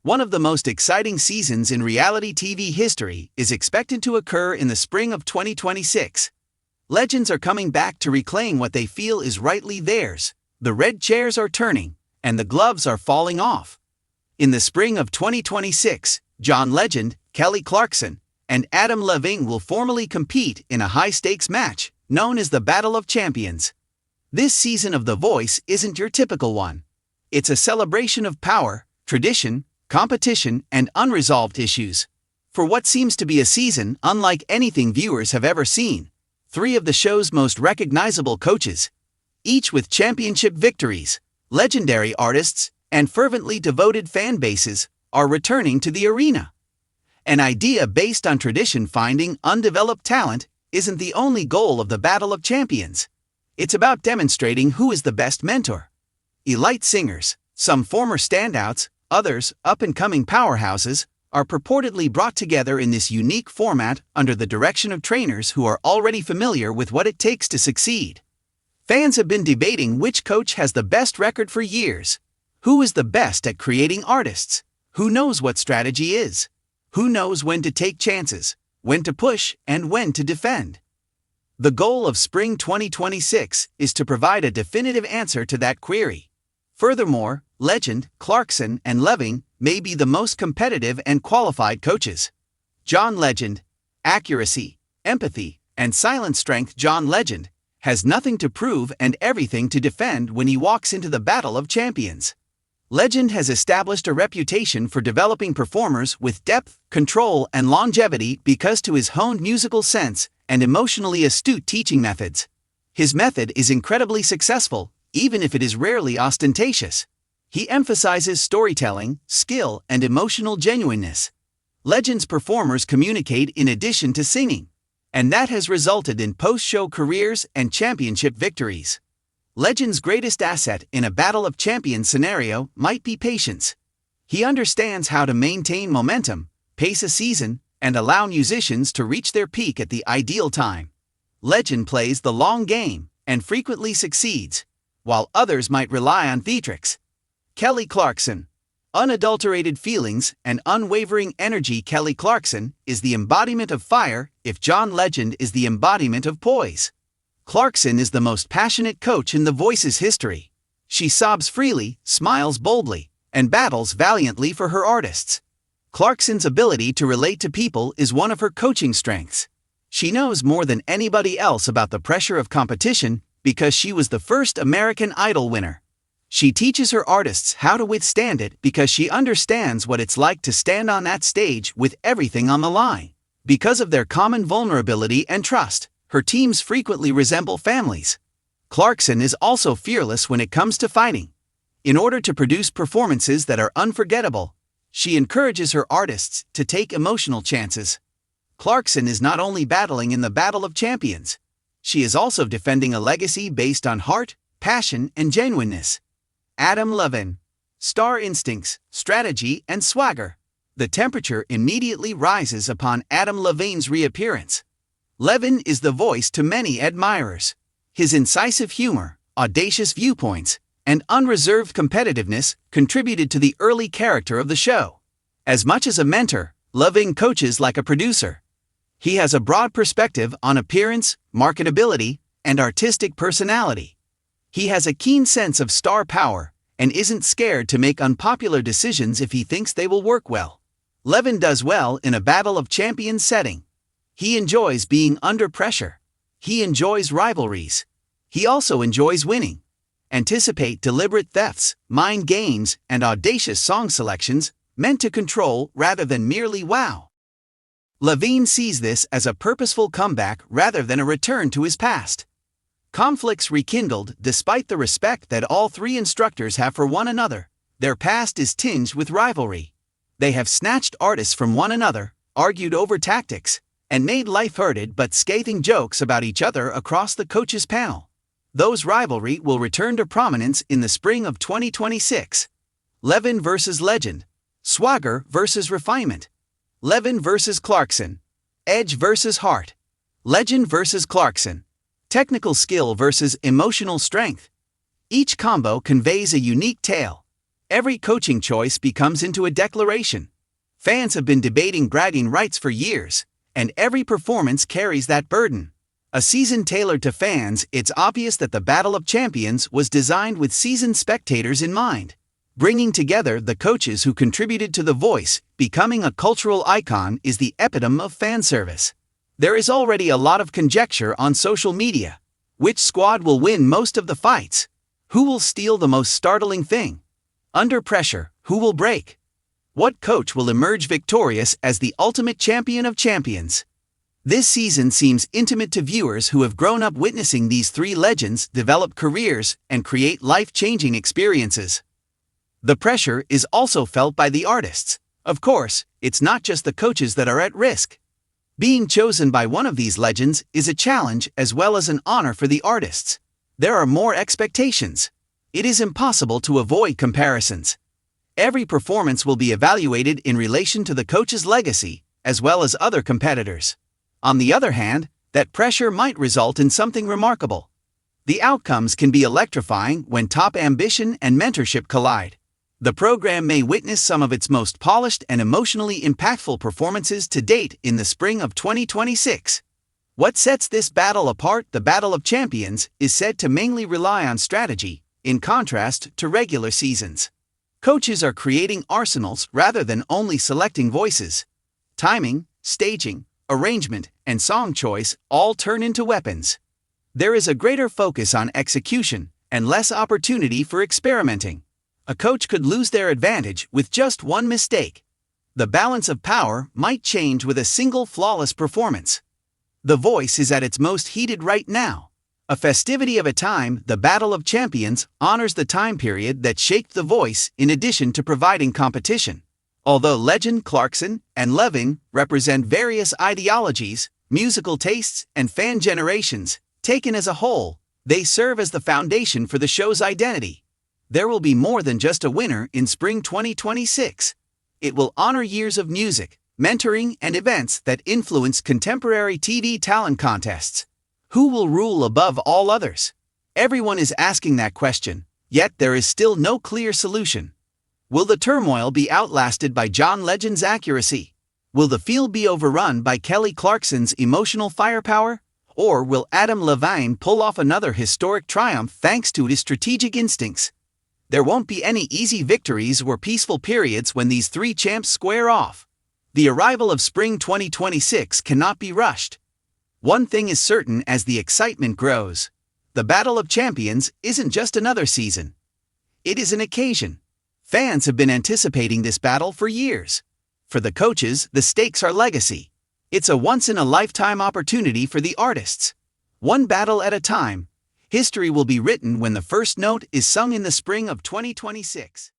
One of the most exciting seasons in reality TV history is expected to occur in the spring of 2026. Legends are coming back to reclaim what they feel is rightly theirs. The red chairs are turning, and the gloves are falling off. In the spring of 2026, John Legend, Kelly Clarkson, and Adam Levine will formally compete in a high-stakes match, known as the Battle of Champions. This season of The Voice isn't your typical one. It's a celebration of power, tradition, competition, and unresolved issues. For what seems to be a season unlike anything viewers have ever seen, three of the show's most recognizable coaches, each with championship victories, legendary artists, and fervently devoted fan bases, are returning to the arena. An idea based on tradition finding undeveloped talent isn't the only goal of the Battle of Champions. It's about demonstrating who is the best mentor. Elite singers, some former standouts, others up-and-coming powerhouses, are purportedly brought together in this unique format under the direction of trainers who are already familiar with what it takes to succeed. Fans have been debating which coach has the best record for years. Who is the best at creating artists? Who knows what strategy is? Who knows when to take chances, when to push, and when to defend? The goal of spring 2026 is to provide a definitive answer to that query. Furthermore, Legend, Clarkson, and Levine may be the most competitive and qualified coaches. John Legend, accuracy, empathy, and silent strength. John Legend has nothing to prove and everything to defend when he walks into the Battle of Champions. Legend has established a reputation for developing performers with depth, control, and longevity because to his honed musical sense and emotionally astute teaching methods. His method is incredibly successful, even if it is rarely ostentatious. He emphasizes storytelling, skill, and emotional genuineness. Legend's performers communicate in addition to singing, and that has resulted in post-show careers and championship victories. Legend's greatest asset in a Battle of Champions scenario might be patience. He understands how to maintain momentum, pace a season, and allow musicians to reach their peak at the ideal time. Legend plays the long game and frequently succeeds, while others might rely on theatrics. Kelly Clarkson, unadulterated feelings and unwavering energy. Kelly Clarkson is the embodiment of fire if John Legend is the embodiment of poise. Clarkson is the most passionate coach in The Voice's history. She sobs freely, smiles boldly, and battles valiantly for her artists. Clarkson's ability to relate to people is one of her coaching strengths. She knows more than anybody else about the pressure of competition because she was the first American Idol winner. She teaches her artists how to withstand it because she understands what it's like to stand on that stage with everything on the line. Because of their common vulnerability and trust, her teams frequently resemble families. Clarkson is also fearless when it comes to fighting. In order to produce performances that are unforgettable, she encourages her artists to take emotional chances. Clarkson is not only battling in the Battle of Champions, she is also defending a legacy based on heart, passion, and genuineness. Adam Levine, star instincts, strategy, and swagger. The temperature immediately rises upon Adam Levine's reappearance. Levine is the voice to many admirers. His incisive humor, audacious viewpoints, and unreserved competitiveness contributed to the early character of the show. As much as a mentor, Levine coaches like a producer. He has a broad perspective on appearance, marketability, and artistic personality. He has a keen sense of star power and isn't scared to make unpopular decisions if he thinks they will work well. Levine does well in a Battle of Champions setting. He enjoys being under pressure. He enjoys rivalries. He also enjoys winning. Anticipate deliberate thefts, mind games, and audacious song selections meant to control rather than merely wow. Levine sees this as a purposeful comeback rather than a return to his past. Conflicts rekindled despite the respect that all three instructors have for one another. Their past is tinged with rivalry. They have snatched artists from one another, argued over tactics, and made lighthearted but scathing jokes about each other across the coaches' panel. Those rivalry will return to prominence in the spring of 2026. Levine versus Legend. Swagger versus refinement. Levine versus Clarkson. Edge versus heart. Legend versus Clarkson. Technical skill versus emotional strength. Each combo conveys a unique tale. every coaching choice becomes into a declaration. Fans have been debating bragging rights for years, and every performance carries that burden. A season tailored to fans, it's obvious that the Battle of Champions was designed with seasoned spectators in mind, bringing together the coaches who contributed to The Voice. Becoming a cultural icon is the epitome of fan service. There is already a lot of conjecture on social media. Which squad will win most of the fights? Who will steal the most startling thing? Under pressure, who will break? What coach will emerge victorious as the ultimate champion of champions? This season seems intimate to viewers who have grown up witnessing these three legends develop careers and create life-changing experiences. The pressure is also felt by the artists. Of course, it's not just the coaches that are at risk. Being chosen by one of these legends is a challenge as well as an honor for the artists. There are more expectations. It is impossible to avoid comparisons. Every performance will be evaluated in relation to the coach's legacy, as well as other competitors. On the other hand, that pressure might result in something remarkable. The outcomes can be electrifying when top ambition and mentorship collide. The program may witness some of its most polished and emotionally impactful performances to date in the spring of 2026. What sets this battle apart, the Battle of Champions, is said to mainly rely on strategy, in contrast to regular seasons. Coaches are creating arsenals rather than only selecting voices. Timing, staging, arrangement, and song choice all turn into weapons. There is a greater focus on execution and less opportunity for experimenting. A coach could lose their advantage with just one mistake. The balance of power might change with a single flawless performance. The Voice is at its most heated right now. A festivity of a time, the Battle of Champions honors the time period that shaped The Voice in addition to providing competition. Although legend Clarkson and Levin represent various ideologies, musical tastes, and fan generations, taken as a whole, they serve as the foundation for the show's identity. There will be more than just a winner in spring 2026. It will honor years of music, mentoring, and events that influenced contemporary TV talent contests. Who will rule above all others? Everyone is asking that question, yet there is still no clear solution. Will the turmoil be outlasted by John Legend's accuracy? Will the field be overrun by Kelly Clarkson's emotional firepower? Or will Adam Levine pull off another historic triumph thanks to his strategic instincts? There won't be any easy victories or peaceful periods when these three champs square off. The arrival of spring 2026 cannot be rushed. One thing is certain as the excitement grows. The Battle of Champions isn't just another season. It is an occasion. Fans have been anticipating this battle for years. For the coaches, the stakes are legacy. It's a once-in-a-lifetime opportunity for the artists. One battle at a time. History will be written when the first note is sung in the spring of 2026.